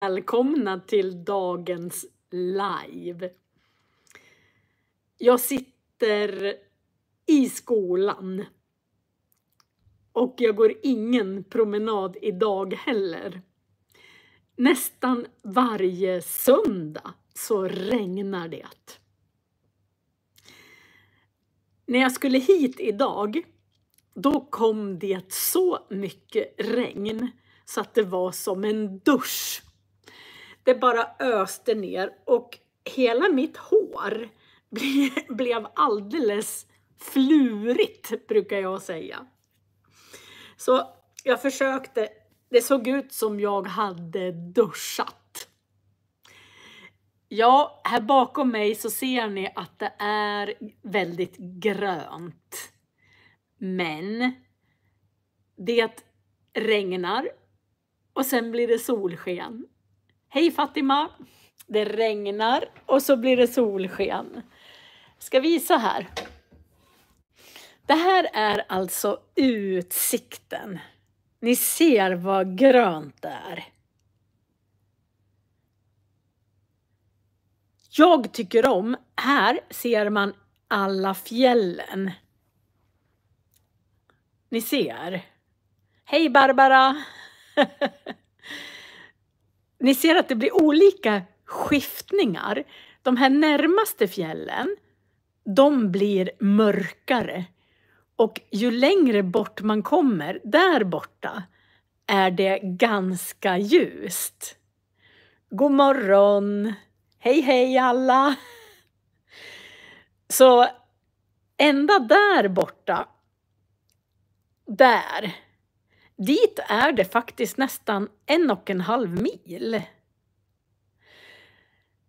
välkomna till dagens live. Jag sitter i skolan och jag går ingen promenad idag heller. Nästan varje söndag så regnar det. När jag skulle hit idag, då kom det så mycket regn så att det var som en dusch. Det bara öste ner och hela mitt hår blev alldeles flurigt, brukar jag säga. Så jag försökte, det såg ut som jag hade duschat. Ja, här bakom mig så ser ni att det är väldigt grönt. Men det regnar och sen blir det solsken. Hej Fatima! Det regnar och så blir det solsken. Jag ska visa här. Det här är alltså utsikten. Ni ser vad grönt det är. Jag tycker om, här ser man alla fjällen. Ni ser. Hej Barbara! Ni ser att det blir olika skiftningar. De här närmaste fjällen, de blir mörkare. Och ju längre bort man kommer, där borta, är det ganska ljust. God morgon! Hej hej alla! Så ända där borta, där, dit är det faktiskt nästan 1,5 mil.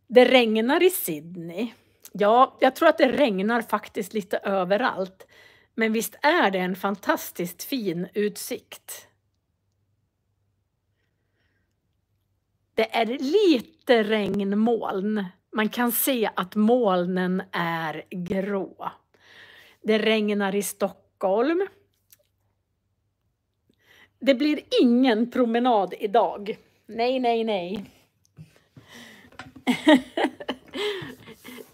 Det regnar i Sydney. Ja, jag tror att det regnar faktiskt lite överallt. Men visst är det en fantastiskt fin utsikt. Det är lite regnmoln. Man kan se att molnen är grå. Det regnar i Stockholm. Det blir ingen promenad idag. Nej, nej, nej.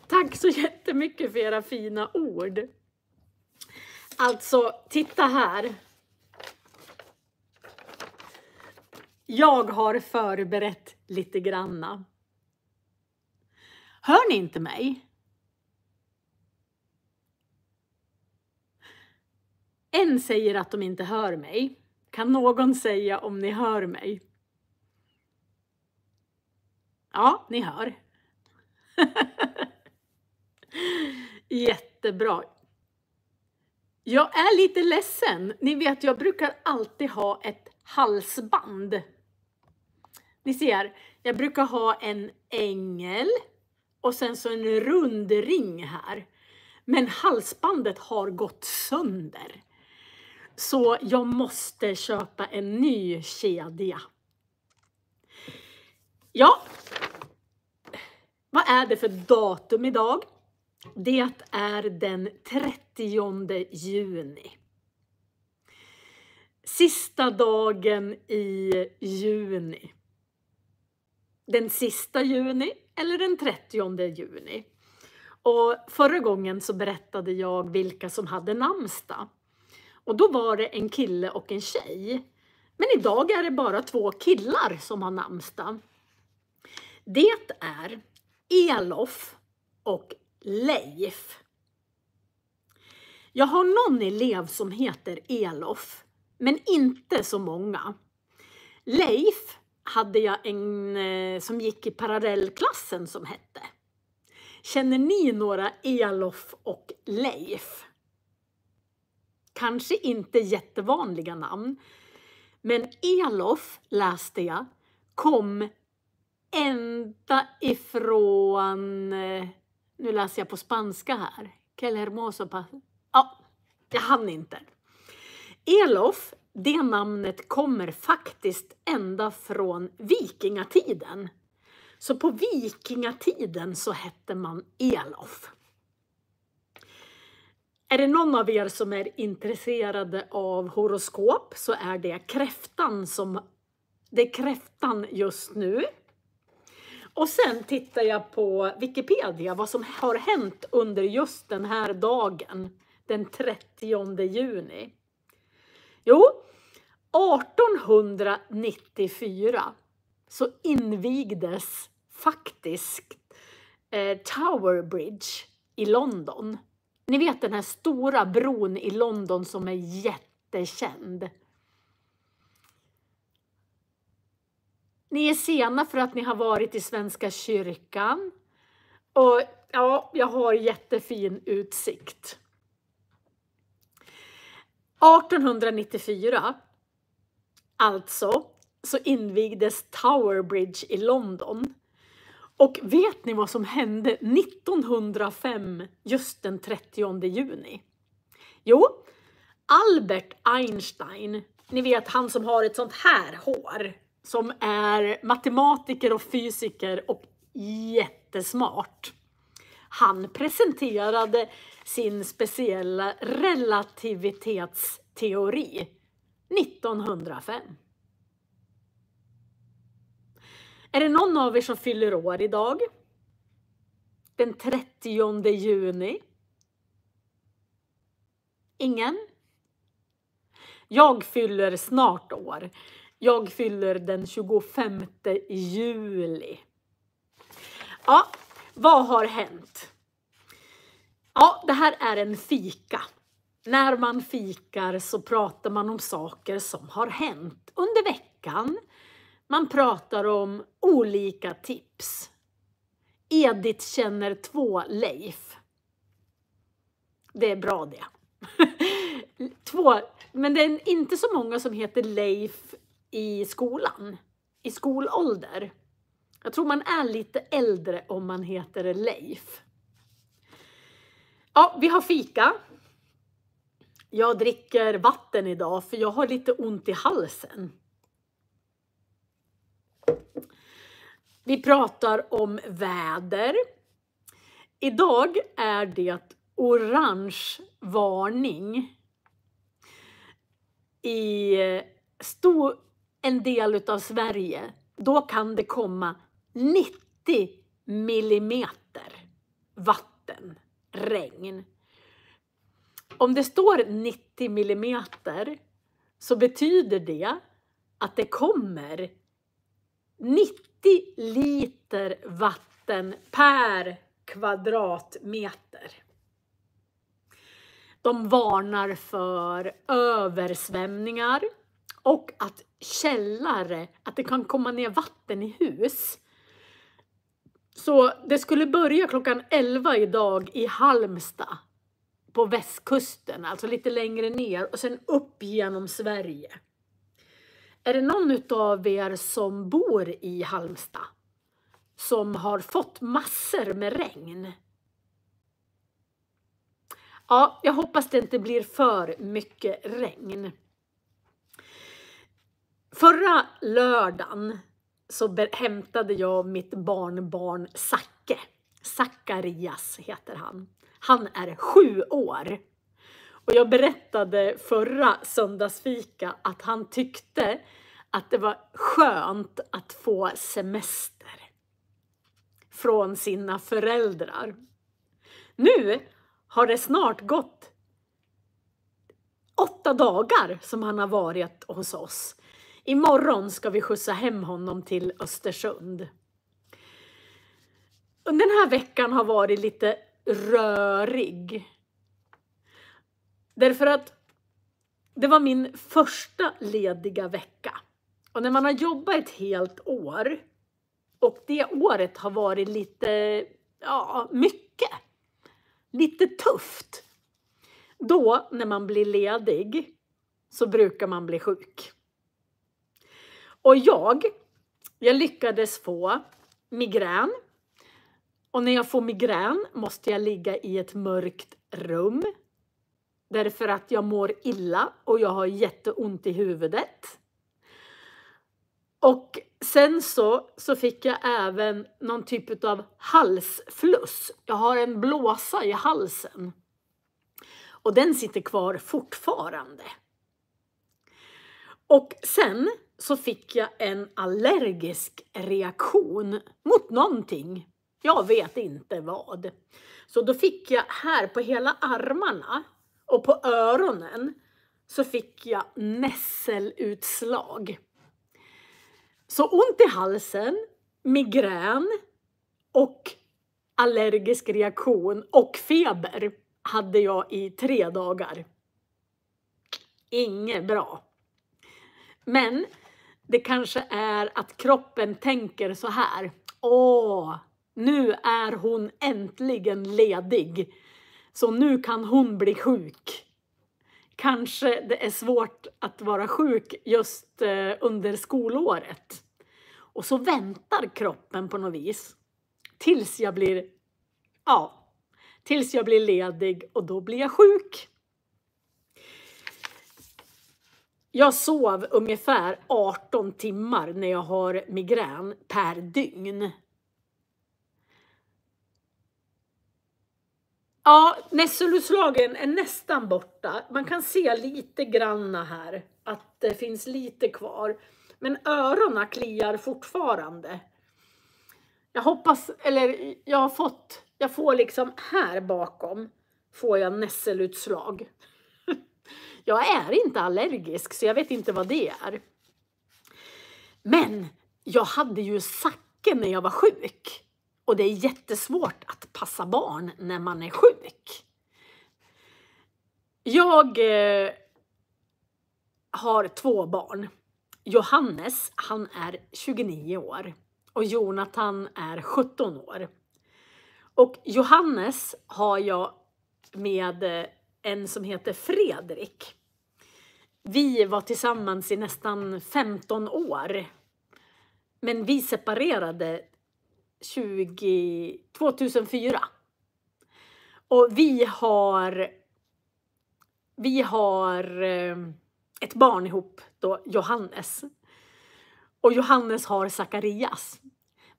Tack så jättemycket för era fina ord. Alltså, titta här. Jag har förberett lite granna. Hör ni inte mig? En säger att de inte hör mig. Kan någon säga om ni hör mig? Ja, ni hör. Jättebra. Jag är lite ledsen. Ni vet, jag brukar alltid ha ett halsband. Ni ser, jag brukar ha en ängel och sen så en rund ring här. Men halsbandet har gått sönder. Så jag måste köpa en ny kedja. Ja, vad är det för datum idag? Det är den 30 juni. Sista dagen i juni. Den sista juni eller den 30 juni. Och förra gången så berättade jag vilka som hade namnsdag. Och då var det en kille och en tjej. Men idag är det bara 2 killar som har namnsdag. Det är Elof och Leif. Jag har någon elev som heter Elof, men inte så många. Leif hade jag en som gick i parallellklassen som hette. Känner ni några Elof och Leif? Kanske inte jättevanliga namn. Men Elof, läste jag, kom ända ifrån, nu läser jag på spanska här. Ja, jag hann inte. Elof, det namnet kommer faktiskt ända från vikingatiden. Så på vikingatiden så hette man Elof. Är det någon av er som är intresserade av horoskop så är det kräftan just nu. Och sen tittar jag på Wikipedia vad som har hänt under just den här dagen, den 30 juni. Jo, 1894 så invigdes faktiskt Tower Bridge i London. Ni vet den här stora bron i London som är jättekänd. Ni är sena för att ni har varit i Svenska kyrkan. Och ja, jag har jättefin utsikt. 1894, alltså, så invigdes Tower Bridge i London. Och vet ni vad som hände 1905, just den 30 juni? Jo, Albert Einstein, ni vet han som har ett sånt här hår, som är matematiker och fysiker och jättesmart. Han presenterade sin speciella relativitetsteori 1905. Är det någon av er som fyller år idag? Den 30 juni? Ingen? Jag fyller snart år. Jag fyller den 25 juli. Ja, vad har hänt? Ja, det här är en fika. När man fikar så pratar man om saker som har hänt under veckan. Man pratar om olika tips. Edith känner 2 Leif. Det är bra det. 2, men det är inte så många som heter Leif i skolan. I skolålder. Jag tror man är lite äldre om man heter Leif. Ja, vi har fika. Jag dricker vatten idag för jag har lite ont i halsen. Vi pratar om väder. Idag är det orange varning i en del av Sverige. Då kan det komma 90 millimeter vattenregn. Om det står 90 millimeter så betyder det att det kommer 90 liter vatten per kvadratmeter. De varnar för översvämningar och att att det kan komma ner vatten i hus. Så det skulle börja klockan 11 idag i Halmstad på västkusten, alltså lite längre ner och sen upp genom Sverige. Är det någon av er som bor i Halmstad som har fått massor med regn? Ja, jag hoppas det inte blir för mycket regn. Förra lördagen så hämtade jag mitt barnbarn Zacke. Zacharias heter han. Han är 7 år. Och jag berättade förra söndagsfika att han tyckte att det var skönt att få semester från sina föräldrar. Nu har det snart gått 8 dagar som han har varit hos oss. Imorgon ska vi skjutsa hem honom till Östersund. Den här veckan har varit lite rörig. Därför att det var min första lediga vecka. Och när man har jobbat ett helt år och det året har varit lite, mycket. Lite tufft. Då när man blir ledig så brukar man bli sjuk. Och jag lyckades få migrän. Och när jag får migrän måste jag ligga i ett mörkt rum. Därför att jag mår illa och jag har jätteont i huvudet. Och sen så fick jag även någon typ av halsfluss. Jag har en blåsa i halsen. Och den sitter kvar fortfarande. Och sen så fick jag en allergisk reaktion mot någonting. Jag vet inte vad. Så då fick jag här på hela armarna och på öronen så fick jag nässelutslag. Så ont i halsen, migrän och allergisk reaktion och feber hade jag i 3 dagar. Inget bra. Men det kanske är att kroppen tänker så här. Nu är hon äntligen ledig. Så nu kan hon bli sjuk. Kanske det är svårt att vara sjuk just under skolåret. Och så väntar kroppen på något vis. Tills jag blir ledig och då blir jag sjuk. Jag sov ungefär 18 timmar när jag har migrän per dygn. Ja, nässelutslagen är nästan borta. Man kan se lite granna här att det finns lite kvar. Men öronen kliar fortfarande. Jag hoppas, eller jag får liksom här bakom får jag nässelutslag. Jag är inte allergisk så jag vet inte vad det är. Men jag hade ju sacke när jag var sjuk. Och det är jättesvårt att passa barn när man är sjuk. Jag har 2 barn. Johannes, han är 29 år. Och Jonathan är 17 år. Och Johannes har jag med en som heter Fredrik. Vi var tillsammans i nästan 15 år. Men vi separerade 2004. Och vi har ett barn ihop då, Johannes. Och Johannes har Zacharias.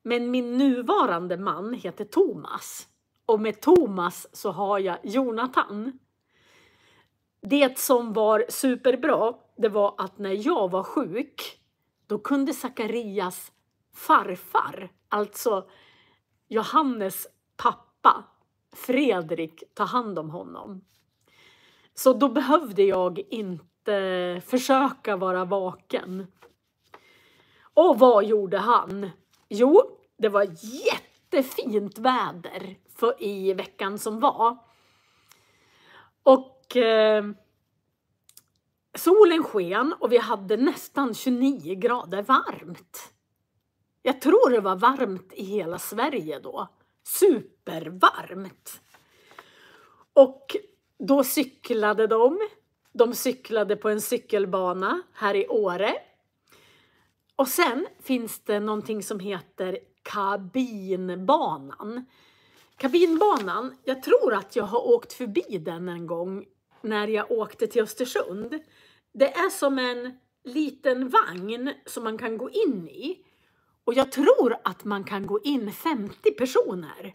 Men min nuvarande man heter Thomas. Och med Thomas så har jag Jonathan. Det som var superbra, det var att när jag var sjuk, då kunde Zacharias farfar, alltså Johannes pappa, Fredrik, ta hand om honom. Så då behövde jag inte försöka vara vaken. Och vad gjorde han? Jo, det var jättefint väder i veckan som var. Och solen sken och vi hade nästan 29 grader varmt. Jag tror det var varmt i hela Sverige då. Supervarmt. Och då cyklade de. De cyklade på en cykelbana här i Åre. Och sen finns det någonting som heter kabinbanan. Kabinbanan, jag tror att jag har åkt förbi den en gång när jag åkte till Östersund. Det är som en liten vagn som man kan gå in i. Och jag tror att man kan gå in 50 personer.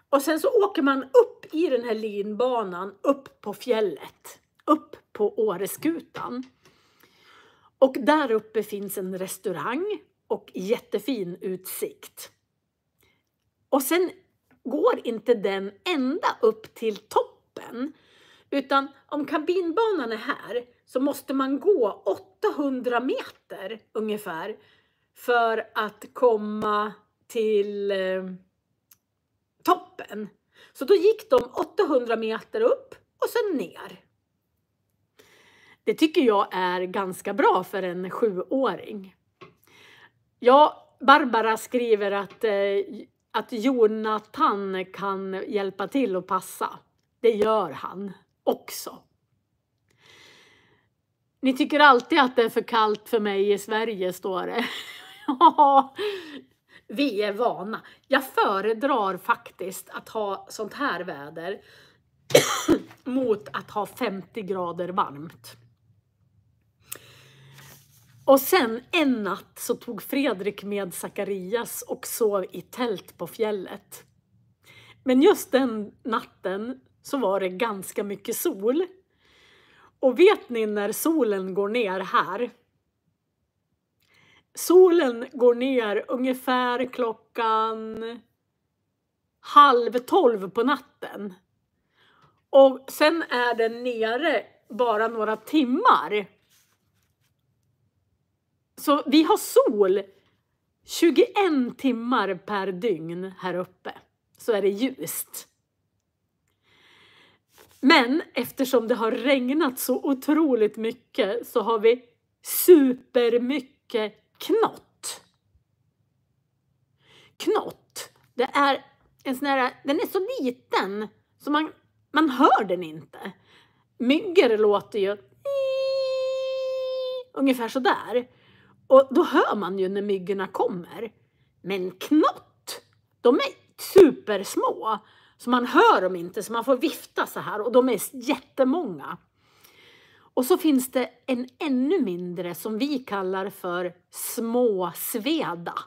Och sen så åker man upp i den här linbanan, upp på fjället. Upp på Åreskutan. Och där uppe finns en restaurang och jättefin utsikt. Och sen går inte den ända upp till toppen. Utan om kabinbanan är här så måste man gå 800 meter ungefär. För att komma till toppen. Så då gick de 800 meter upp och sen ner. Det tycker jag är ganska bra för en 7-åring. Ja, Barbara skriver att Jonathan kan hjälpa till att passa. Det gör han också. Ni tycker alltid att det är för kallt för mig i Sverige, står det. Ja, vi är vana. Jag föredrar faktiskt att ha sånt här väder mot att ha 50 grader varmt. Och sen en natt så tog Fredrik med Zacharias och sov i tält på fjället. Men just den natten så var det ganska mycket sol. Och vet ni när solen går ner här? solen går ner ungefär klockan 11:30 på natten. Och sen är den nere bara några timmar. Så vi har sol 21 timmar per dygn här uppe. Så är det ljust. Men eftersom det har regnat så otroligt mycket så har vi supermycket knott. Knott, det är en sån här, den är så liten så man hör den inte. Myggor låter ju ungefär så där. Och då hör man ju när myggorna kommer. Men knott, de är supersmå. Så man hör dem inte, så man får vifta så här. Och de är jättemånga. Och så finns det en ännu mindre som vi kallar för småsveda.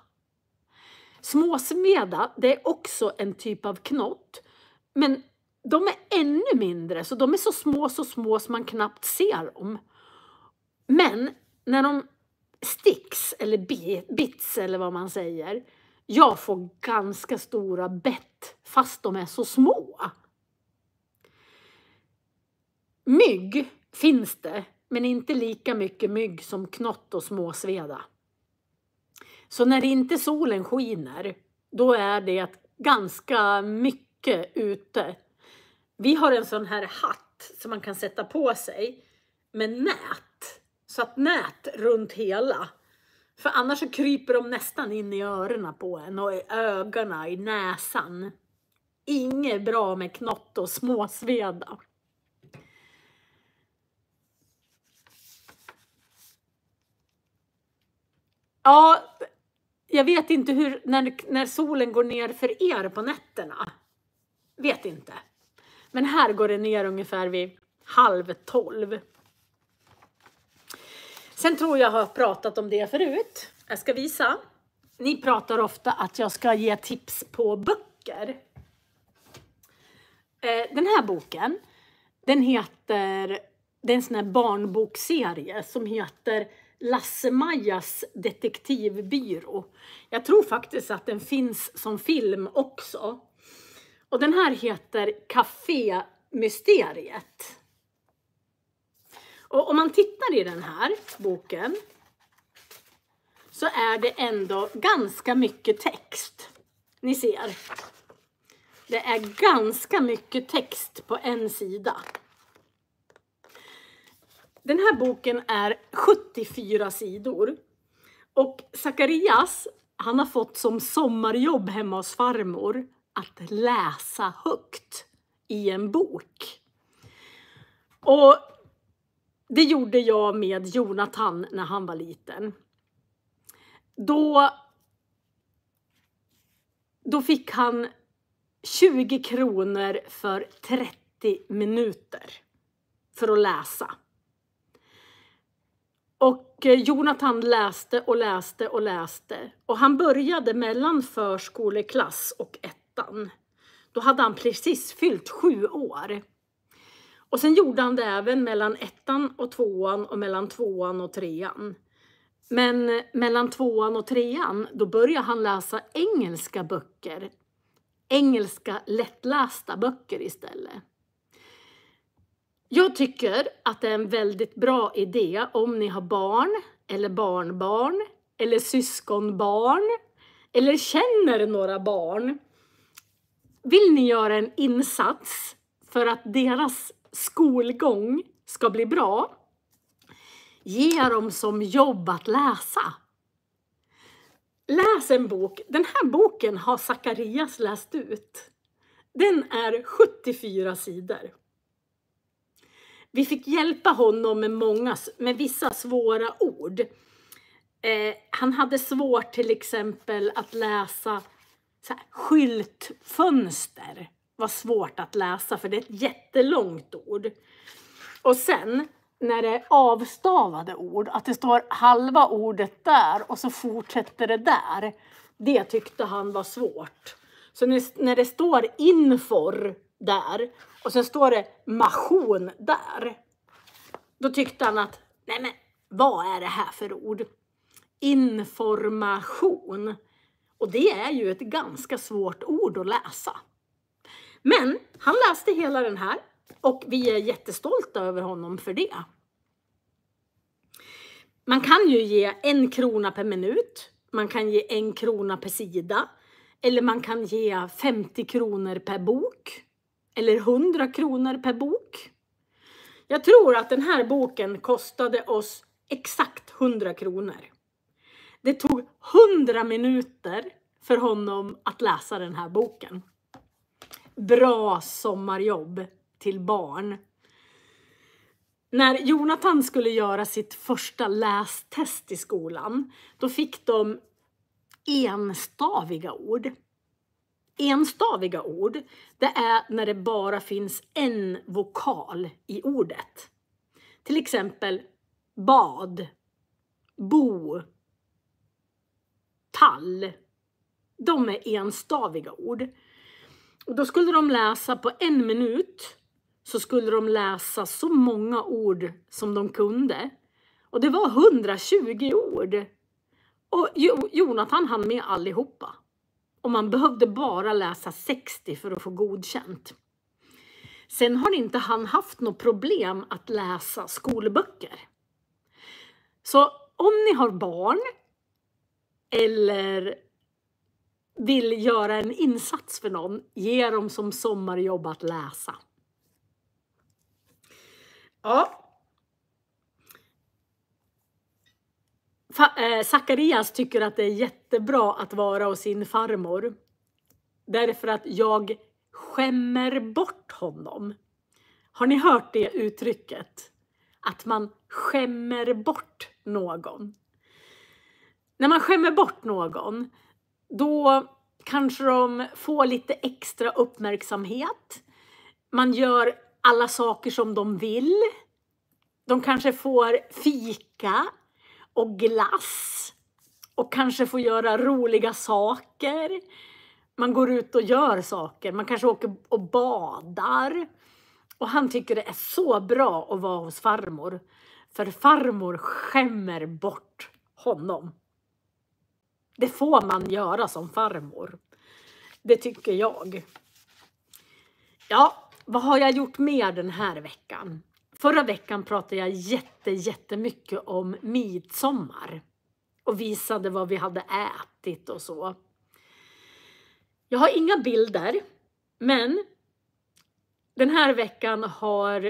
Småsveda, det är också en typ av knott. Men de är ännu mindre, så de är så små så man knappt ser dem. Men när de sticks eller bits eller vad man säger. Jag får ganska stora bett fast de är så små. Mygg finns det, men inte lika mycket mygg som knott och småsveda. Så när inte solen skiner, då är det ganska mycket ute. Vi har en sån här hatt som man kan sätta på sig med nät. Så att nät runt hela. För annars så kryper de nästan in i öronen på en och i ögonen, i näsan. Inget bra med knott och småsveda. Ja, jag vet inte hur när solen går ner för er på nätterna. Vet inte. Men här går det ner ungefär vid 11:30. Sen tror jag har pratat om det förut. Jag ska visa. Ni pratar ofta att jag ska ge tips på böcker. Den här boken, den heter, det är en sån här barnbokserie som heter Lasse-Majas detektivbyrå. Jag tror faktiskt att den finns som film också. Och den här heter Café-mysteriet. Och om man tittar i den här boken så är det ändå ganska mycket text. Ni ser. Det är ganska mycket text på en sida. Den här boken är 74 sidor. Och Zacharias, han har fått som sommarjobb hemma hos farmor att läsa högt i en bok. Och det gjorde jag med Jonathan när han var liten. Då fick han 20 kronor för 30 minuter för att läsa. Och Jonathan läste och läste och läste. Och han började mellan förskoleklass och ettan. Då hade han precis fyllt 7 år. Och sen gjorde han det även mellan ettan och tvåan och mellan tvåan och trean. Men mellan tvåan och trean då började han läsa engelska böcker. Engelska lättlästa böcker istället. Jag tycker att det är en väldigt bra idé om ni har barn eller barnbarn eller syskonbarn eller känner några barn. Vill ni göra en insats för att deras skolgång ska bli bra? Ge dem som jobb att läsa. Läs en bok. Den här boken har Zacharias läst ut. Den är 74 sidor. Vi fick hjälpa honom med vissa svåra ord. Han hade svårt till exempel att läsa skyltfönster. Var svårt att läsa för det är ett jättelångt ord. Och sen när det är avstavade ord, att det står halva ordet där och så fortsätter det där. Det tyckte han var svårt. Så när det står infor där och så står det maskin där. Då tyckte han att, nej men vad är det här för ord? information. Och det är ju ett ganska svårt ord att läsa. Men han läste hela den här och vi är jättestolta över honom för det. Man kan ju ge 1 krona per minut. Man kan ge 1 krona per sida. Eller man kan ge 50 kronor per bok. Eller 100 kronor per bok. Jag tror att den här boken kostade oss exakt 100 kronor. Det tog 100 minuter för honom att läsa den här boken. Bra sommarjobb till barn. När Jonathan skulle göra sitt första lästest i skolan, då fick de enstaviga ord. Enstaviga ord, det är när det bara finns en vokal i ordet. Till exempel bad, bo, tall. De är enstaviga ord. Och då skulle de läsa på 1 minut, så skulle de läsa så många ord som de kunde. Och det var 120 ord. Och Jonathan hann med allihopa. Och man behövde bara läsa 60 för att få godkänt. Sen har inte han haft något problem att läsa skolböcker. Så om ni har barn eller vill göra en insats för någon, ge dem som sommarjobb att läsa. Ja. Zacharias tycker att det är jättebra att vara hos sin farmor. Därför att jag skämmer bort honom. Har ni hört det uttrycket? Att man skämmer bort någon. När man skämmer bort någon, då kanske de får lite extra uppmärksamhet. Man gör alla saker som de vill. De kanske får fika och glass. Och kanske får göra roliga saker. Man går ut och gör saker. Man kanske åker och badar. Och han tycker det är så bra att vara hos farmor. För farmor skämmer bort honom. Det får man göra som farmor. Det tycker jag. Ja, vad har jag gjort mer den här veckan? Förra veckan pratade jag jättemycket om midsommar. Och visade vad vi hade ätit och så. Jag har inga bilder. Men den här veckan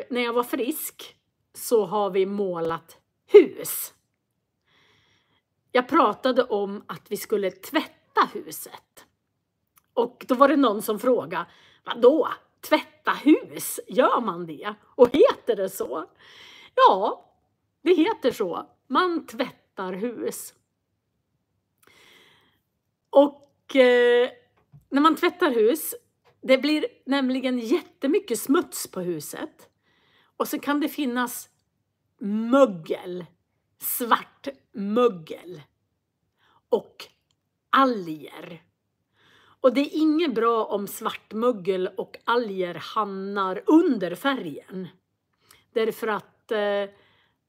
när jag var frisk, så har vi målat hus. Jag pratade om att vi skulle tvätta huset. Och då var det någon som frågade, vadå? Tvätta hus? Gör man det? Och heter det så? Ja, det heter så. Man tvättar hus. Och när man tvättar hus, det blir nämligen jättemycket smuts på huset. Och så kan det finnas mögel, svart mögel och alger. Och det är inget bra om svartmögel och alger hamnar under färgen. Därför att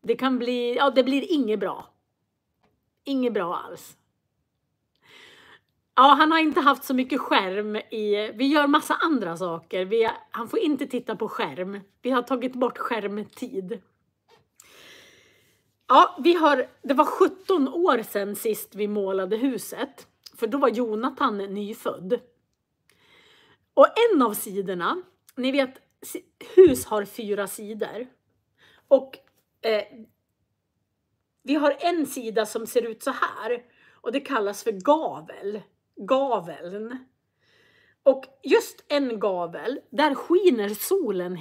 det kan bli, det blir inget bra. Inget bra alls. Ja, han har inte haft så mycket skärm vi gör massa andra saker. Han får inte titta på skärm. Vi har tagit bort skärmtid. Ja, det var 17 år sedan sist vi målade huset. För då var Jonathan nyfödd. Och en av sidorna, ni vet, hus har 4 sidor. Och vi har en sida som ser ut så här. Och det kallas för gavel. Gaveln. Och just en gavel, där skiner solen.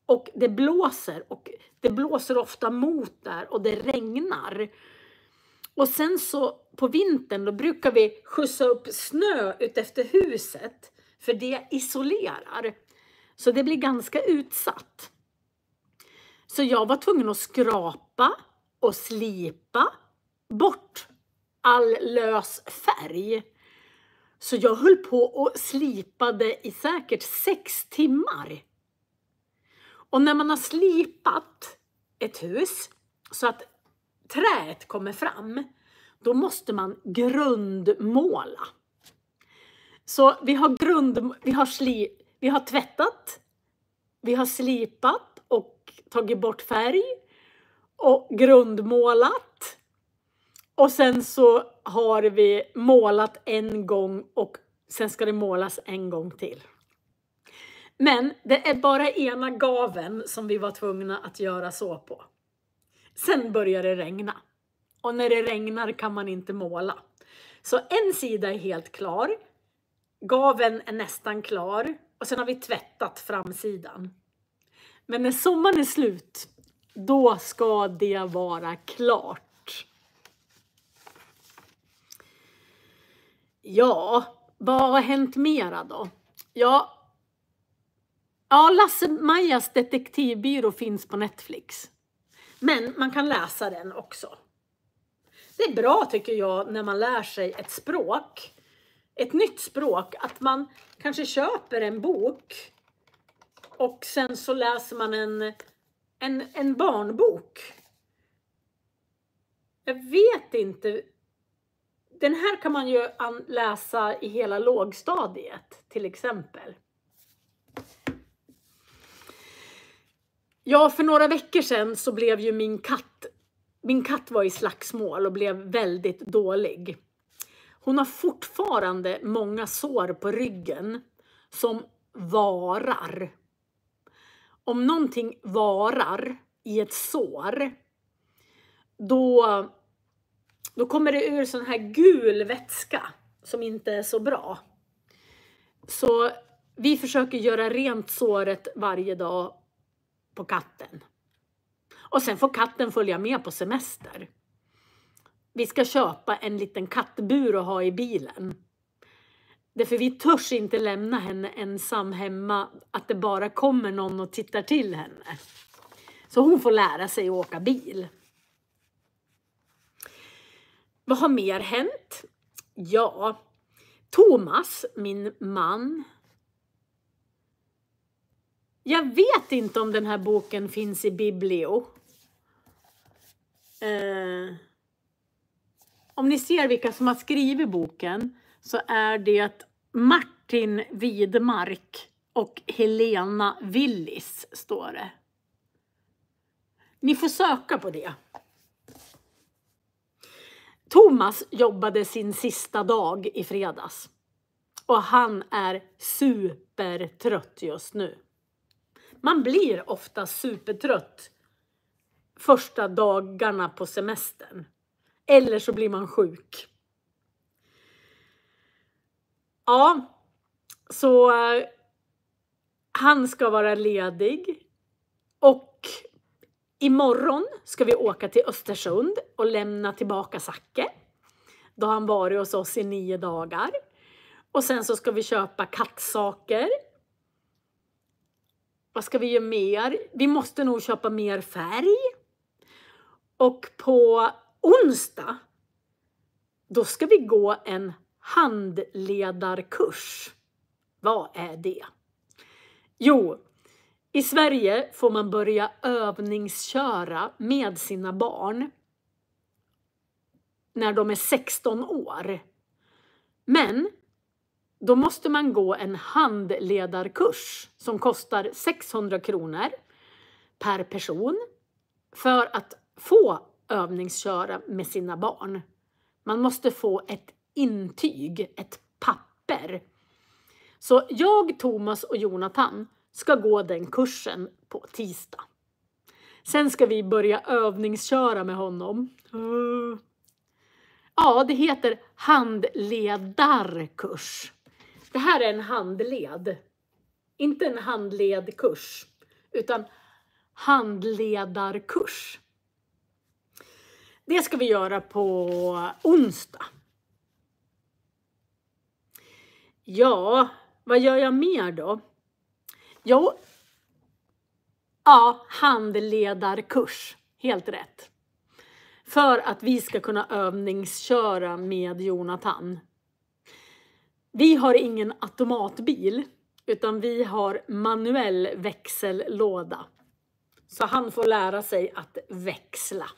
Och det blåser ofta mot där och det regnar. Och sen så på vintern då brukar vi skjutsa upp snö utefter huset. För det isolerar. Så det blir ganska utsatt. Så jag var tvungen att skrapa och slipa bort all lös färg. Så jag höll på och slipade i säkert 6 timmar. Och när man har slipat ett hus så att träet kommer fram, då måste man grundmåla. Så vi har tvättat, vi har slipat och tagit bort färg och grundmålat. Och sen så har vi målat en gång och sen ska det målas en gång till. Men det är bara ena gaven som vi var tvungna att göra så på. Sen börjar det regna. Och när det regnar kan man inte måla. Så en sida är helt klar. Gaven är nästan klar. Och sen har vi tvättat framsidan. Men när sommaren är slut, då ska det vara klart. Ja, vad har hänt mera då? Ja, Lasse-Majas detektivbyrå finns på Netflix. Men man kan läsa den också. Det är bra tycker jag när man lär sig ett språk. Ett nytt språk. Att man kanske köper en bok. Och sen så läser man en barnbok. Jag vet inte. Den här kan man ju läsa i hela lågstadiet till exempel. Ja, för några veckor sedan så blev ju min katt var i slagsmål och blev väldigt dålig. Hon har fortfarande många sår på ryggen som varar. Om någonting varar i ett sår, då kommer det ur sån här gul vätska som inte är så bra. Så vi försöker göra rent såret varje dag på katten. Och sen får katten följa med på semester. Vi ska köpa en liten kattbur och ha i bilen. Därför vi törs inte lämna henne ensam hemma. Att det bara kommer någon och tittar till henne. Så hon får lära sig att åka bil. Vad har mer hänt? Ja, Thomas, min man. Jag vet inte om den här boken finns i biblio. Om ni ser vilka som har skrivit boken så är det Martin Widmark och Helena Willis står det. Ni får söka på det. Thomas jobbade sin sista dag i fredags. Och han är supertrött just nu. Man blir ofta supertrött första dagarna på semestern. Eller så blir man sjuk. Ja, så han ska vara ledig. Och imorgon ska vi åka till Östersund och lämna tillbaka Zacke. Då har han varit hos oss i 9 dagar. Och sen så ska vi köpa kattsaker. Vad ska vi göra mer? Vi måste nog köpa mer färg. Och på onsdag, då ska vi gå en handledarkurs. Vad är det? Jo, i Sverige får man börja övningsköra med sina barn när de är 16 år. Men då måste man gå en handledarkurs som kostar 600 kronor per person för att få övningsköra med sina barn. Man måste få ett intyg, ett papper. Så jag, Thomas och Jonathan ska gå den kursen på tisdag. Sen ska vi börja övningsköra med honom. Ja, det heter handledarkurs. Det här är en handled. Inte en handledkurs, utan handledarkurs. Det ska vi göra på onsdag. Ja, vad gör jag mer då? Jo, ja, handledarkurs. Helt rätt. För att vi ska kunna övningsköra med Jonathan. Vi har ingen automatbil, utan vi har manuell växellåda. Så han får lära sig att växla.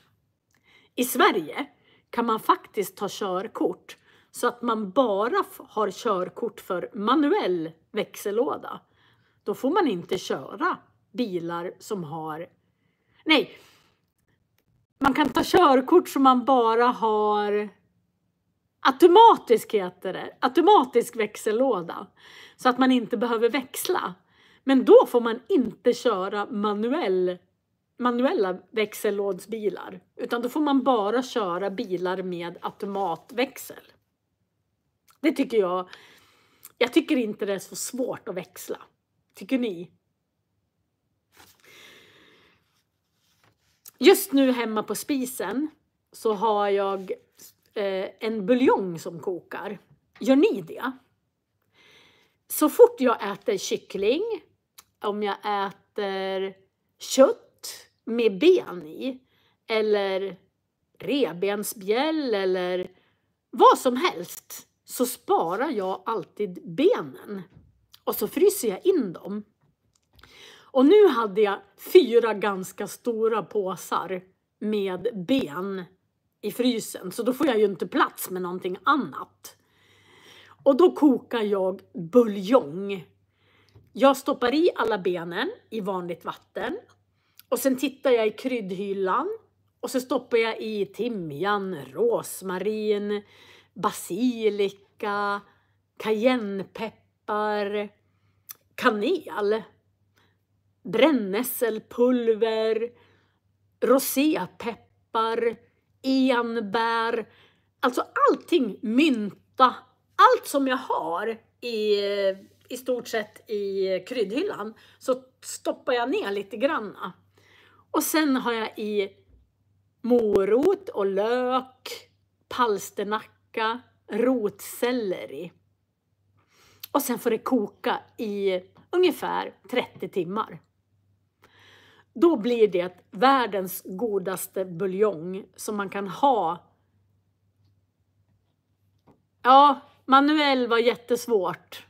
I Sverige kan man faktiskt ta körkort så att man bara har körkort för manuell växellåda. Då får man inte köra bilar som har... Nej, man kan ta körkort som man bara har automatisk växellåda. Så att man inte behöver växla. Men då får man inte köra manuella växellådsbilar. Utan då får man bara köra bilar med automatväxel. Det tycker jag. Jag tycker inte det är så svårt att växla. Tycker ni? Just nu hemma på spisen så har jag en buljong som kokar. Gör ni det? Så fort jag äter kyckling, om jag äter kött med ben i, eller revbensspjäll eller vad som helst, så sparar jag alltid benen. Och så fryser jag in dem. Och nu hade jag 4 ganska stora påsar med ben i frysen. Så då får jag ju inte plats med någonting annat. Och då kokar jag buljong. Jag stoppar i alla benen i vanligt vatten. Och sen tittar jag i kryddhyllan. Och så stoppar jag i timjan, rosmarin, basilika, cayennepeppar, kanel, brännässelpulver, rosépeppar, enbär. Alltså allting, mynta. Allt som jag har i stort sett i kryddhyllan så stoppar jag ner lite granna. Och sen har jag i morot och lök, palsternacka, rotselleri. Och sen får det koka i ungefär 30 timmar. Då blir det världens godaste buljong som man kan ha. Ja, manuell var jättesvårt.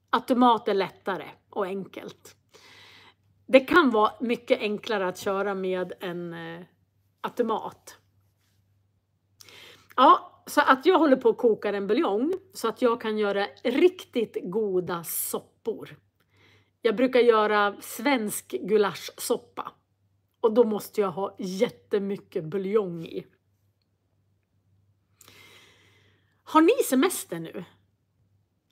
Automat är lättare och enkelt. Det kan vara mycket enklare att köra med en automat. Ja, så att jag håller på att koka en buljong så att jag kan göra riktigt goda soppor. Jag brukar göra svensk gulaschsoppa. Och då måste jag ha jättemycket buljong i. Har ni semester nu?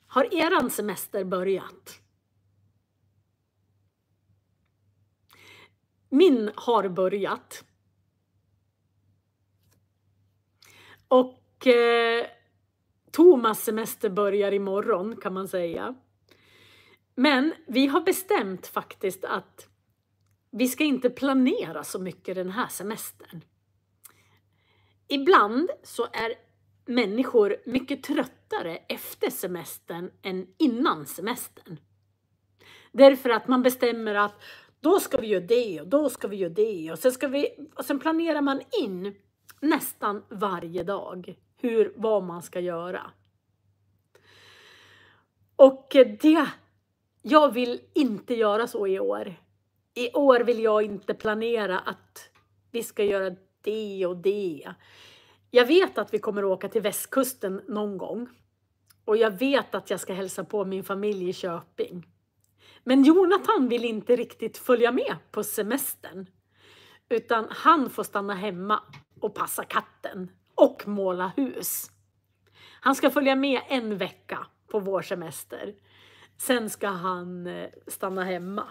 Har eran semester börjat? Min har börjat. Och Thomas semester börjar imorgon kan man säga. Men vi har bestämt faktiskt att vi ska inte planera så mycket den här semestern. Ibland så är människor mycket tröttare efter semestern än innan semestern. Därför att man bestämmer att då ska vi göra det och då ska vi göra det. Och sen planerar man in nästan varje dag vad man ska göra. Och jag vill inte göra så i år. I år vill jag inte planera att vi ska göra det och det. Jag vet att vi kommer att åka till västkusten någon gång. Och jag vet att jag ska hälsa på min familj i Köping. Men Jonathan vill inte riktigt följa med på semestern. Utan han får stanna hemma och passa katten. Och måla hus. Han ska följa med en vecka på vår semester. Sen ska han stanna hemma.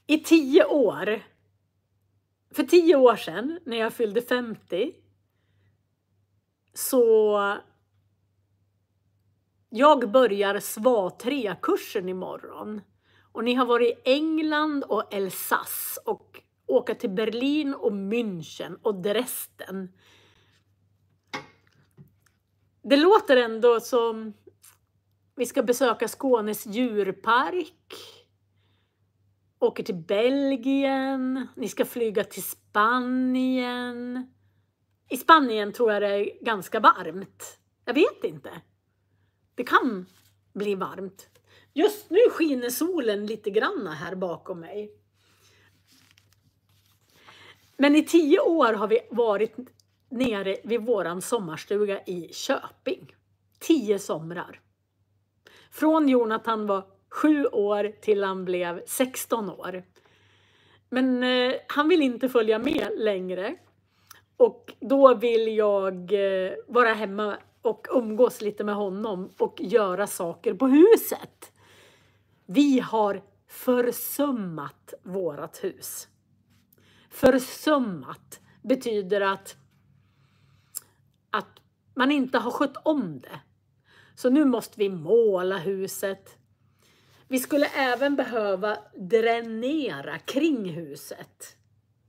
I 10 år. För 10 år sedan när jag fyllde 50. Så jag börjar SVA 3-kursen imorgon. Och ni har varit i England och Elsass. Och åka till Berlin och München och Dresden. Det låter ändå som vi ska besöka Skånes djurpark. Åker till Belgien. Ni ska flyga till Spanien. I Spanien tror jag det är ganska varmt. Jag vet inte. Det kan bli varmt. Just nu skiner solen lite grann här bakom mig. Men i 10 år har vi varit nere vid våran sommarstuga i Köping. 10 somrar. Från Jonathan var 7 år till han blev 16 år. Men han vill inte följa med längre. Och då vill jag vara hemma och umgås lite med honom och göra saker på huset. Vi har försummat vårat hus. Försummat betyder att man inte har skött om det. Så nu måste vi måla huset. Vi skulle även behöva dränera kring huset.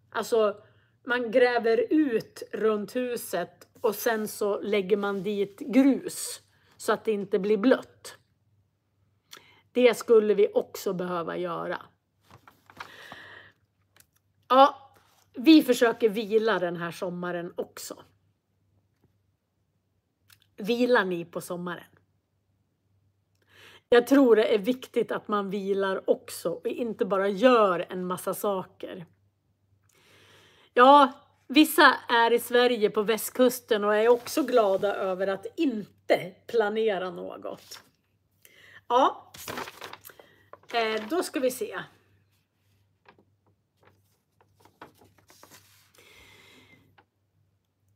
Alltså man gräver ut runt huset och sen så lägger man dit grus så att det inte blir blött. Det skulle vi också behöva göra. Ja, vi försöker vila den här sommaren också. Vilar ni på sommaren? Jag tror det är viktigt att man vilar också och inte bara gör en massa saker. Ja, vissa är i Sverige på västkusten och är också glada över att inte planera något. Ja, då ska vi se.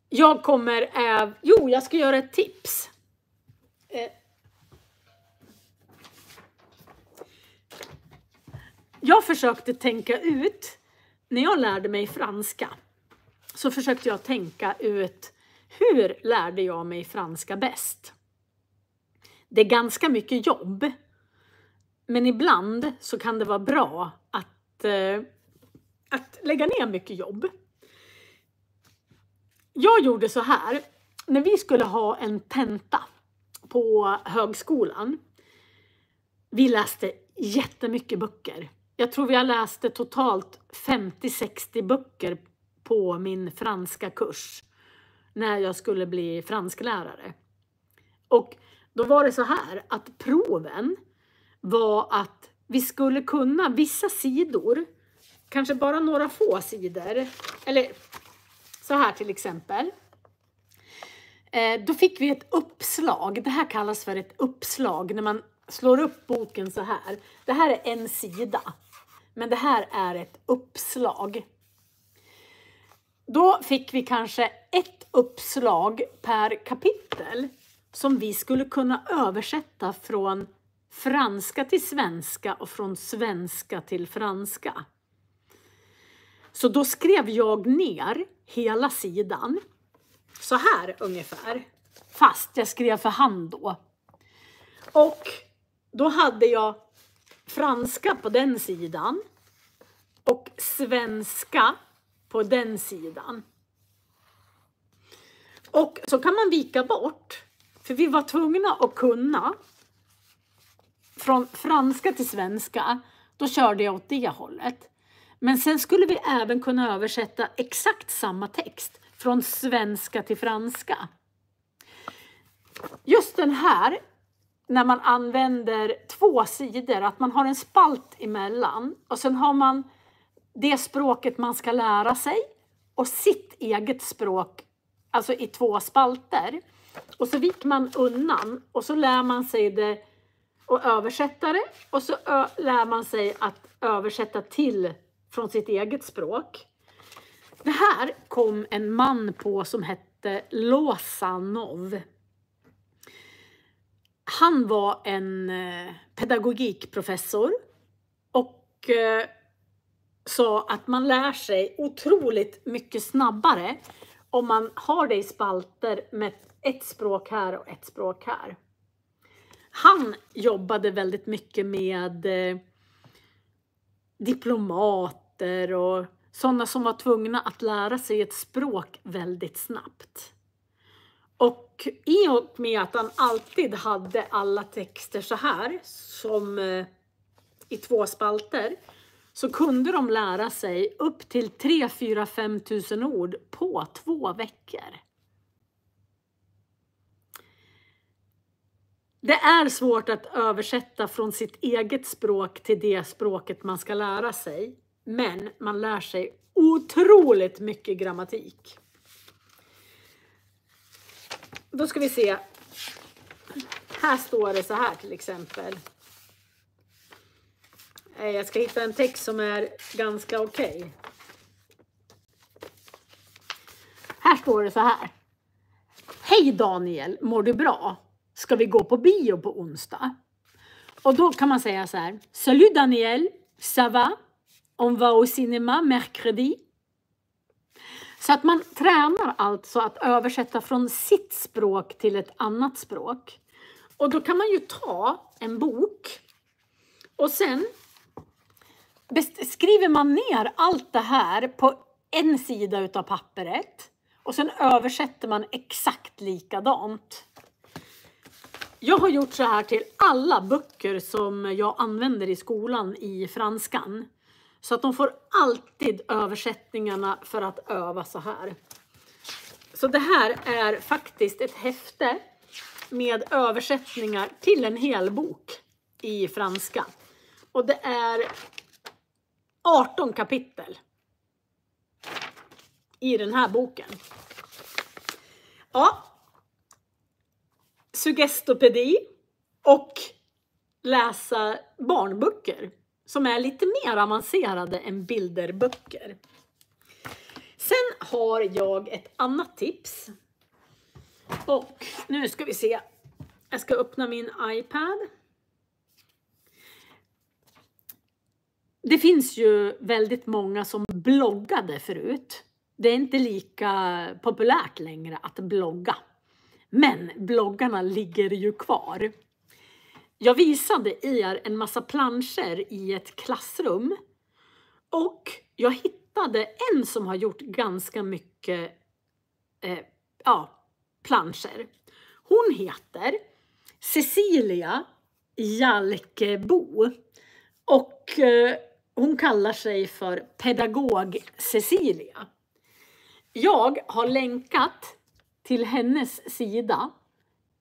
Jag ska göra ett tips. Jag försökte tänka ut, när jag lärde mig franska, så försökte jag tänka ut hur lärde jag mig franska bäst. Det är ganska mycket jobb, men ibland så kan det vara bra att lägga ner mycket jobb. Jag gjorde så här, när vi skulle ha en tenta på högskolan. Vi läste jättemycket böcker. Jag tror vi har läst totalt 50-60 böcker på min franska kurs när jag skulle bli fransklärare. Och då var det så här att proven var att vi skulle kunna vissa sidor, kanske bara några få sidor, eller så här till exempel. Då fick vi ett uppslag, det här kallas för ett uppslag när man slår upp boken så här. Det här är en sida, men det här är ett uppslag. Då fick vi kanske ett uppslag per kapitel som vi skulle kunna översätta från franska till svenska och från svenska till franska. Så då skrev jag ner hela sidan så här ungefär, fast jag skrev för hand då. Och då hade jag franska på den sidan och svenska på den sidan. Och så kan man vika bort, för vi var tvungna att kunna från franska till svenska, då körde jag åt det hållet. Men sen skulle vi även kunna översätta exakt samma text från svenska till franska. Just den här, när man använder 2 sidor, att man har en spalt emellan och sen har man det språket man ska lära sig och sitt eget språk, alltså i 2 spalter. Och så viker man undan och så lär man sig det och översätta det och så lär man sig att översätta till från sitt eget språk. Det här kom en man på som hette Losanov. Han var en pedagogikprofessor och sa att man lär sig otroligt mycket snabbare om man har det i spalter med ett språk här och ett språk här. Han jobbade väldigt mycket med diplomater och sådana som var tvungna att lära sig ett språk väldigt snabbt. Och i och med att han alltid hade alla texter så här, som i 2 spalter, så kunde de lära sig upp till 3-4-5 tusen ord på 2 veckor. Det är svårt att översätta från sitt eget språk till det språket man ska lära sig. Men man lär sig otroligt mycket grammatik. Då ska vi se. Här står det så här till exempel. Jag ska hitta en text som är ganska okej. Här står det så här. Hej Daniel, mår du bra? Ska vi gå på bio på onsdag? Och då kan man säga så här. Salut Daniel, ça va? On va au cinéma mercredi. Så att man tränar alltså att översätta från sitt språk till ett annat språk. Och då kan man ju ta en bok. Och sen skriver man ner allt det här på en sida utav pappret. Och sen översätter man exakt likadant. Jag har gjort så här till alla böcker som jag använder i skolan i franskan. Så att de får alltid översättningarna för att öva så här. Så det här är faktiskt ett häfte med översättningar till en hel bok i franska. Och det är 18 kapitel i den här boken. Ja. Suggestopedi och läsa barnböcker som är lite mer avancerade än bilderböcker. Sen har jag ett annat tips. Och nu ska vi se. Jag ska öppna min iPad. Det finns ju väldigt många som bloggade förut. Det är inte lika populärt längre att blogga. Men bloggarna ligger ju kvar. Jag visade er en massa planscher i ett klassrum. Och jag hittade en som har gjort ganska mycket planscher. Hon heter Cecilia Jalkebo. Och hon kallar sig för pedagog Cecilia. Jag har länkat till hennes sida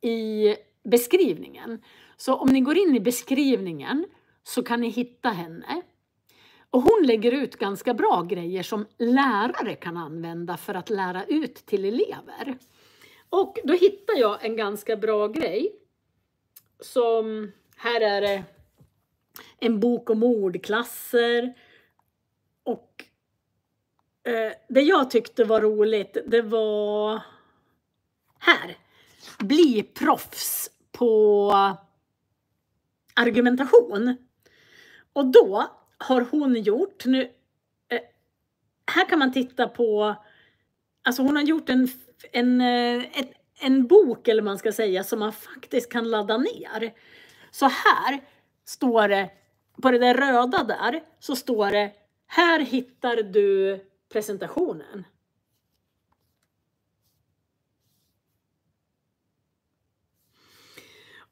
i beskrivningen. Så om ni går in i beskrivningen så kan ni hitta henne. Och hon lägger ut ganska bra grejer som lärare kan använda för att lära ut till elever. Och då hittar jag en ganska bra grej. Som här är det en bok om ordklasser. Och det jag tyckte var roligt, det var här. Bli proffs på argumentation. Och då har hon gjort, nu, här kan man titta på, alltså hon har gjort en bok eller man ska säga som man faktiskt kan ladda ner. Så här står det, på det där röda där så står det, här hittar du presentationen.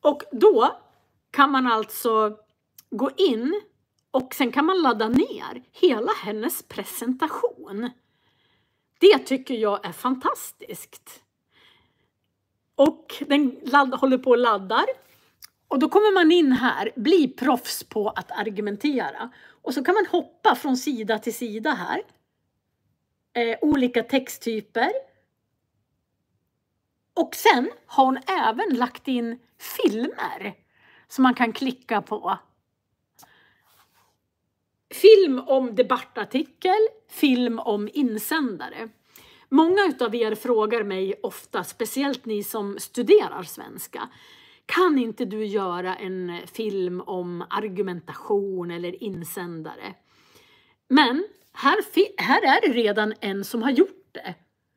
Och då kan man alltså gå in och sen kan man ladda ner hela hennes presentation. Det tycker jag är fantastiskt. Och den håller på att laddar. Och då kommer man in här, bli proffs på att argumentera. Och så kan man hoppa från sida till sida här. Olika texttyper. Och sen har hon även lagt in filmer som man kan klicka på. Film om debattartikel, film om insändare. Många utav er frågar mig ofta, speciellt ni som studerar svenska. Kan inte du göra en film om argumentation eller insändare? Men här är det redan en som har gjort det.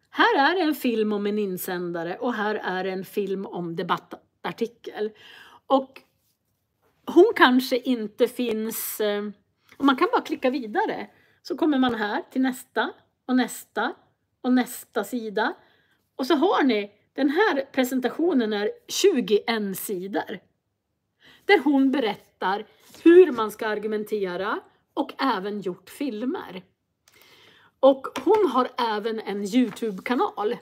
Här är en film om en insändare och här är en film om debattartikel. Och hon kanske inte finns, och man kan bara klicka vidare. Så kommer man här till nästa och nästa och nästa sida. Och så har ni, den här presentationen är 21 sidor. Där hon berättar hur man ska argumentera och även gjort filmer. Och hon har även en YouTube-kanal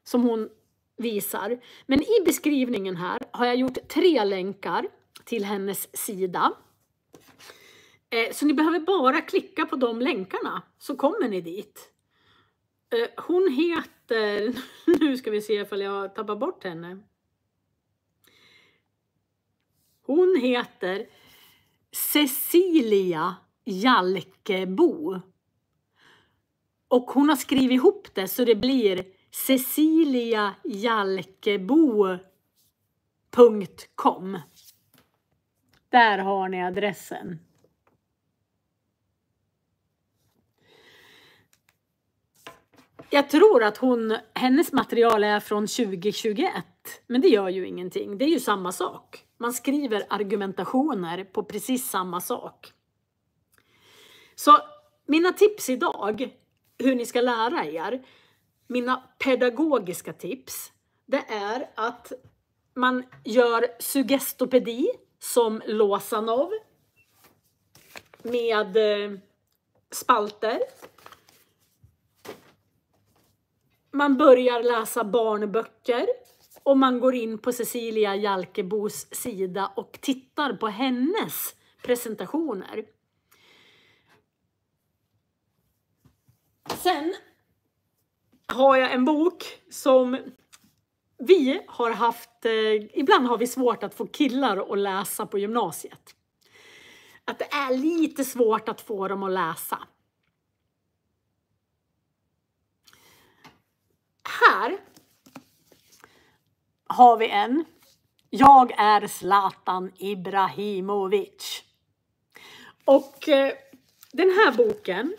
som hon visar. Men i beskrivningen här har jag gjort 3 länkar till hennes sida. Så ni behöver bara klicka på de länkarna så kommer ni dit. Hon heter, nu ska vi se ifall jag tappar bort henne. Hon heter Cecilia Jalkebo. Och hon har skrivit ihop det så det blir ceciliajalkebo.com. Där har ni adressen. Jag tror att hennes material är från 2021. Men det gör ju ingenting. Det är ju samma sak. Man skriver argumentationer på precis samma sak. Så mina tips idag, hur ni ska lära er, mina pedagogiska tips, det är att man gör suggestopedi som Låsanov med spalter. Man börjar läsa barnböcker och man går in på Cecilia Jalkebos sida och tittar på hennes presentationer. Sen har jag en bok som vi har haft, ibland har vi svårt att få killar att läsa på gymnasiet. Att det är lite svårt att få dem att läsa. Här har vi en. Jag är Zlatan Ibrahimovic. Och den här boken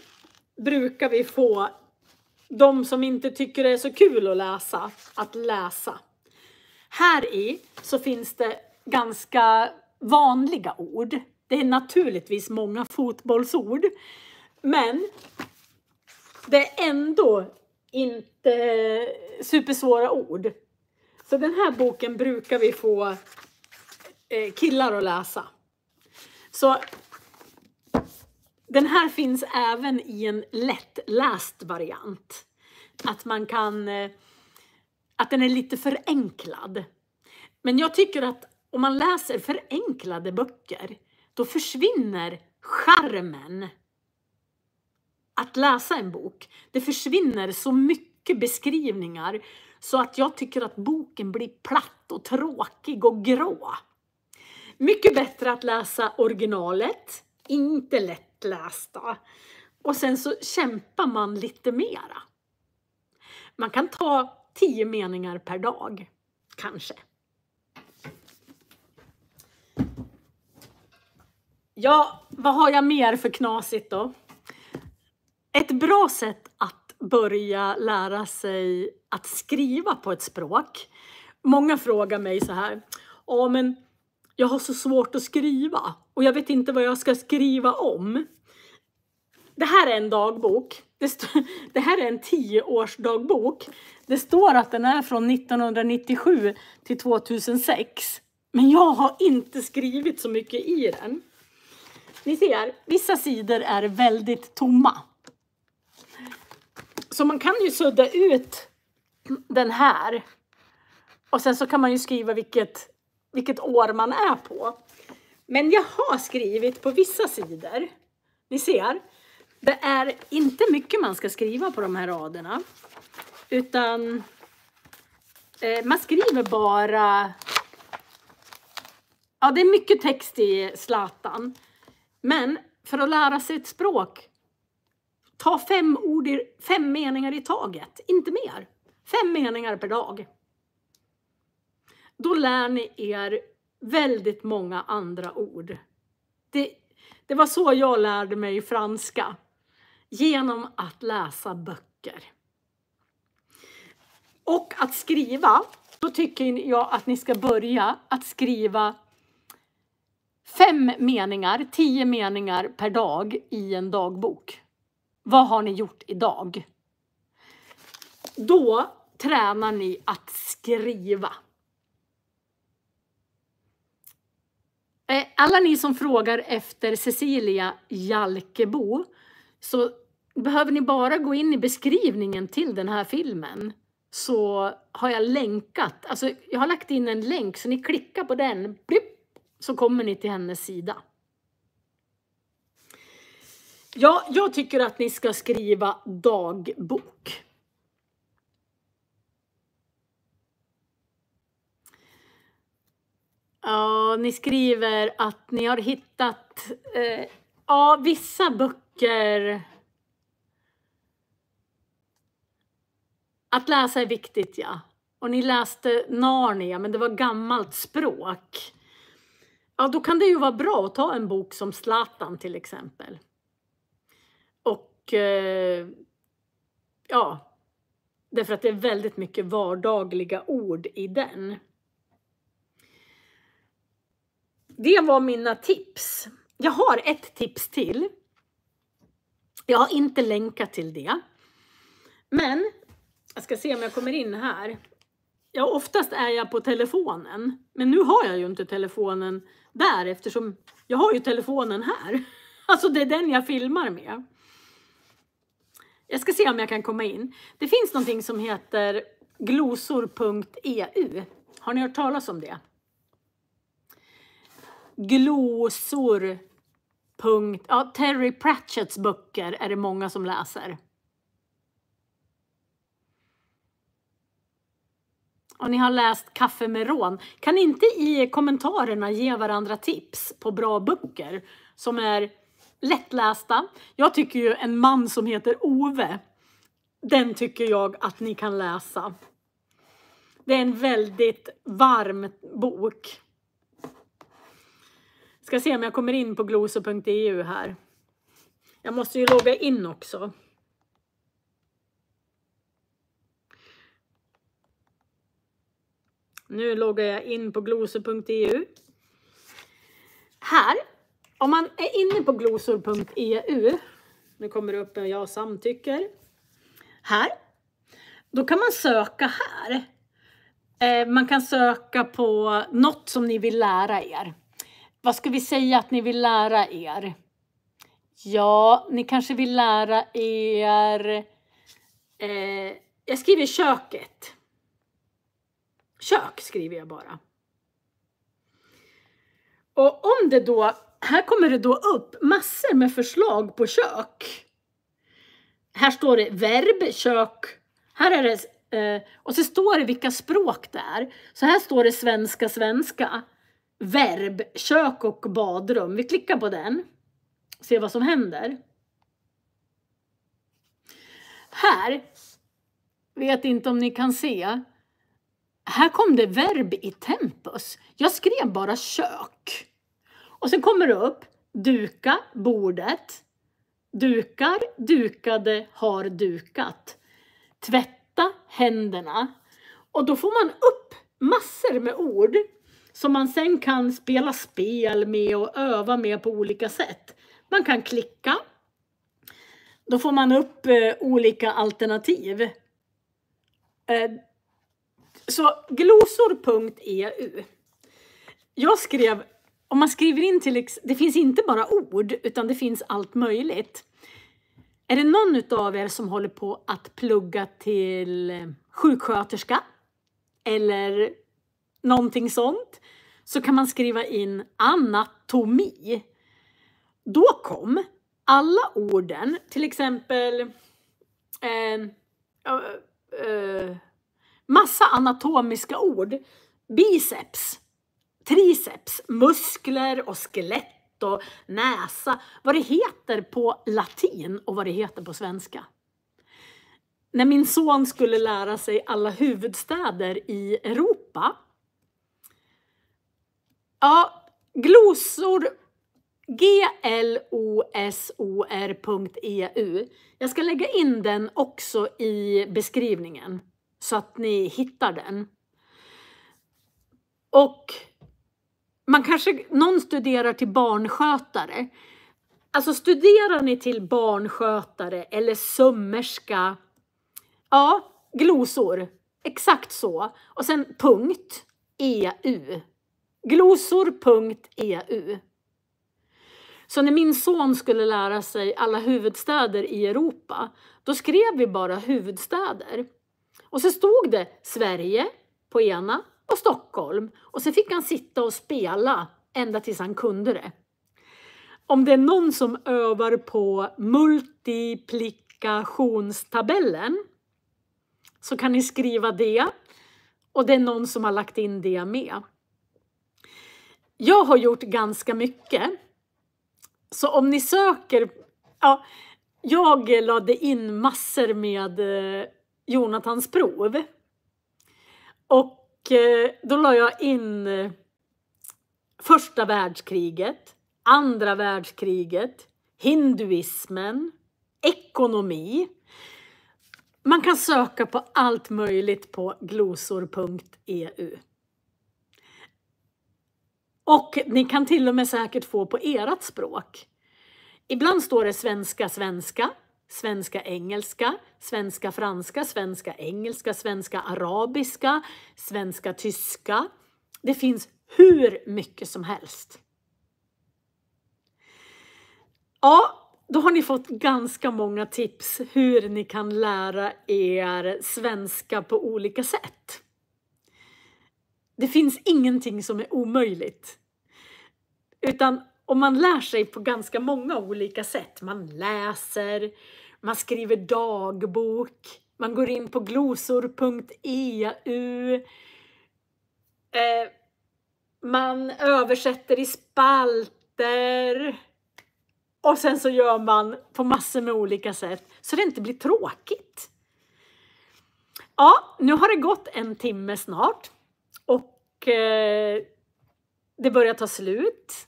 brukar vi få de som inte tycker det är så kul att läsa. Här i så finns det ganska vanliga ord. Det är naturligtvis många fotbollsord. Men det är ändå inte supersvåra ord. Så den här boken brukar vi få killar att läsa. Så den här finns även i en lättläst variant. Att man kan, att den är lite förenklad. Men jag tycker att om man läser förenklade böcker, då försvinner charmen att läsa en bok. Det försvinner så mycket beskrivningar så att jag tycker att boken blir platt och tråkig och grå. Mycket bättre att läsa originalet, inte lättlästa. Och sen så kämpar man lite mera. Man kan ta 10 meningar per dag, kanske. Ja, vad har jag mer för knasigt då? Ett bra sätt att börja lära sig att skriva på ett språk. Många frågar mig så här. Ja, men jag har så svårt att skriva. Och jag vet inte vad jag ska skriva om. Det här är en dagbok. Det här är en 10-årsdagbok. Det står att den är från 1997 till 2006. Men jag har inte skrivit så mycket i den. Ni ser, vissa sidor är väldigt tomma. Så man kan ju sudda ut den här. Och sen så kan man ju skriva vilket år man är på. Men jag har skrivit på vissa sidor. Ni ser, det är inte mycket man ska skriva på de här raderna. Utan man skriver bara... Ja, det är mycket text i Zlatan. Men för att lära sig ett språk, ta 5 meningar i taget. Inte mer. 5 meningar per dag. Då lär ni er väldigt många andra ord. Det var så jag lärde mig franska. Genom att läsa böcker. Och att skriva, då tycker jag att ni ska börja att skriva 5 meningar, 10 meningar per dag i en dagbok. Vad har ni gjort idag? Då tränar ni att skriva. Alla ni som frågar efter Cecilia Jalkebo, så behöver ni bara gå in i beskrivningen till den här filmen. Så har jag länkat, alltså jag har lagt in en länk så ni klickar på den, så kommer ni till hennes sida. Ja, jag tycker att ni ska skriva dagbok. Ja, ni skriver att ni har hittat vissa böcker. Att läsa är viktigt, ja. Och ni läste Narnia, men det var gammalt språk. Ja, då kan det ju vara bra att ta en bok som Zlatan till exempel. Och ja, därför att det är väldigt mycket vardagliga ord i den. Det var mina tips. Jag har ett tips till. Jag har inte länkat till det. Men jag ska se om jag kommer in här. Ja, oftast är jag på telefonen. Men nu har jag ju inte telefonen där eftersom jag har ju telefonen här. Alltså det är den jag filmar med. Jag ska se om jag kan komma in. Det finns någonting som heter glosor.eu. Har ni hört talas om det? Glosor. Ja, Terry Pratchetts böcker är det många som läser. Och ni har läst Kaffe med rån. Kan ni inte i kommentarerna ge varandra tips på bra böcker som är lättlästa? Jag tycker ju En man som heter Ove. Den tycker jag att ni kan läsa. Det är en väldigt varm bok. Ska se om jag kommer in på glosor.eu här. Jag måste ju logga in också. Nu loggar jag in på glosor.eu. Här, om man är inne på glosor.eu, nu kommer det upp en jag samtycker. Här, då kan man söka här. Man kan söka på något som ni vill lära er. Vad ska vi säga att ni vill lära er? Ja, ni kanske vill lära er... jag skriver köket. Kök skriver jag bara. Och om det då... Här kommer det då upp massor med förslag på kök. Här står det verb, kök. Här är det... och så står det vilka språk det är. Så här står det svenska. Verb, kök och badrum. Vi klickar på den. Se vad som händer. Här. Vet inte om ni kan se. Här kom det verb i tempus. Jag skrev bara kök. Och sen kommer det upp. Duka, bordet. Dukar, dukade, har dukat. Tvätta händerna. Och då får man upp massor med ord. Som man sen kan spela spel med och öva med på olika sätt. Man kan klicka. Då får man upp olika alternativ. Så glosor.eu. Jag skrev, om man skriver in till, det finns inte bara ord utan det finns allt möjligt. Är det någon av er som håller på att plugga till sjuksköterska eller någonting sånt, så kan man skriva in anatomi. Då kom alla orden, till exempel massa anatomiska ord. Biceps, triceps, muskler och skelett och näsa. Vad det heter på latin och vad det heter på svenska. När min son skulle lära sig alla huvudstäder i Europa. Ja, glosor. glosor.eu. Jag ska lägga in den också i beskrivningen. Så att ni hittar den. Och man kanske, någon studerar till barnskötare. Alltså studerar ni till barnskötare eller sömmerska. Ja, glosor. Exakt så. Och sen .eu. Glosor.eu. Så när min son skulle lära sig alla huvudstäder i Europa. Då skrev vi bara huvudstäder. Och så stod det Sverige på ena och Stockholm. Och så fick han sitta och spela ända tills han kunde det. Om det är någon som övar på multiplikationstabellen så kan ni skriva det. Och det är någon som har lagt in det med. Jag har gjort ganska mycket. Så om ni söker, ja, jag lade in massor med Jonathans prov. Och då la jag in första världskriget, andra världskriget, hinduismen, ekonomi. Man kan söka på allt möjligt på glosor.eu. Och ni kan till och med säkert få på ert språk. Ibland står det svenska, svenska, svenska, engelska, svenska, franska, svenska, engelska, svenska, arabiska, svenska, tyska. Det finns hur mycket som helst. Ja, då har ni fått ganska många tips hur ni kan lära er svenska på olika sätt. Det finns ingenting som är omöjligt. Utan om man lär sig på ganska många olika sätt. Man läser, man skriver dagbok, man går in på glosor.eu. Man översätter i spalter. Och sen så gör man på massor med olika sätt så det inte blir tråkigt. Ja, nu har det gått 1 timme snart. Och det börjar ta slut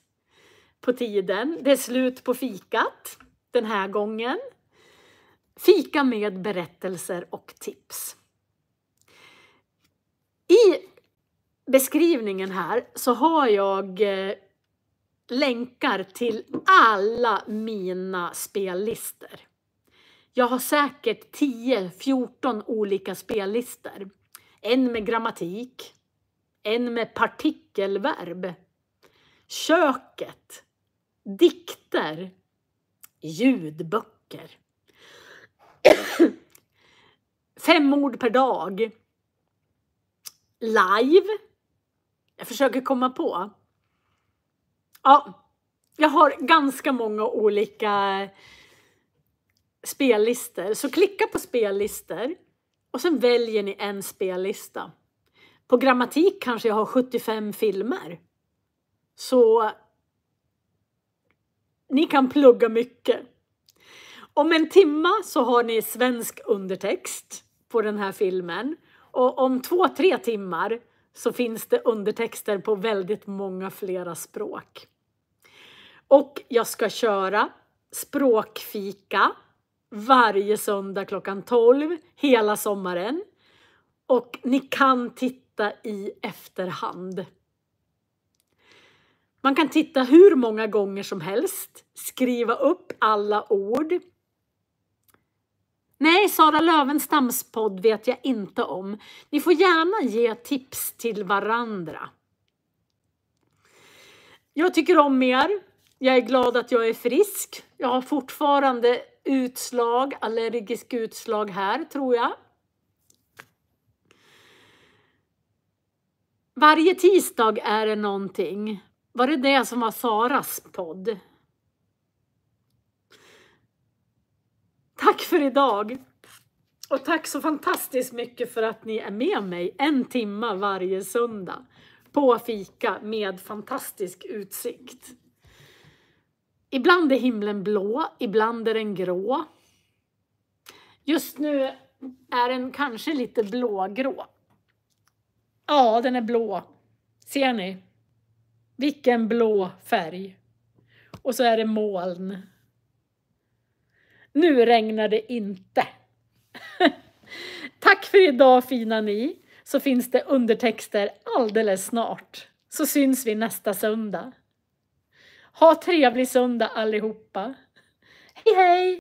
på tiden. Det är slut på fikat den här gången. Fika med berättelser och tips. I beskrivningen här så har jag länkar till alla mina spellistor. Jag har säkert 10-14 olika spellistor. En med grammatik. En med partikelverb. Köket. Dikter. Ljudböcker. 5 ord per dag. Live. Jag försöker komma på. Ja, jag har ganska många olika spellistor. Så klicka på spellistor och sen väljer ni en spellista. På grammatik kanske jag har 75 filmer. Så ni kan plugga mycket. Om 1 timme så har ni svensk undertext på den här filmen. Och om 2-3 timmar så finns det undertexter på väldigt många flera språk. Och jag ska köra språkfika varje söndag klockan 12 hela sommaren. Och ni kan titta i efterhand. Man kan titta hur många gånger som helst. Skriva upp alla ord. Nej, Sara Lövenstams podd vet jag inte om. Ni får gärna ge tips till varandra. Jag tycker om er. Jag är glad att jag är frisk. Jag har fortfarande utslag, allergisk utslag här tror jag. Varje tisdag är det någonting. Var det som var Saras podd? Tack för idag. Och tack så fantastiskt mycket för att ni är med mig 1 timme varje söndag. På fika med fantastisk utsikt. Ibland är himlen blå, ibland är den grå. Just nu är den kanske lite blågrå. Ja, den är blå. Ser ni? Vilken blå färg. Och så är det moln. Nu regnar det inte. Tack för idag fina ni. Så finns det undertexter alldeles snart. Så syns vi nästa söndag. Ha trevlig söndag allihopa. Hej hej!